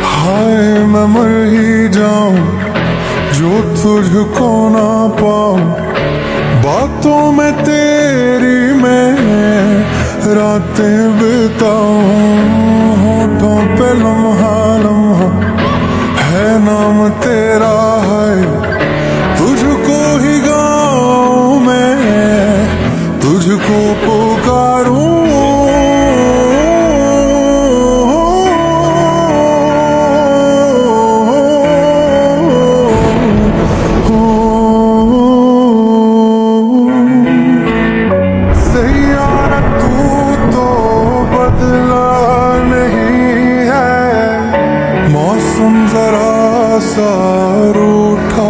हाय मैं मर ही जाऊं जो तुझको ना पाऊं, बातों में तेरी मैं रातें बिताऊं। होठों पे लम्हा लम्हा है नाम तेरा, है तुझको ही गाऊं मैं, तुझको पुकारूं। सैयारा तू तो बदला नहीं है, मौसम जरा सा रूठा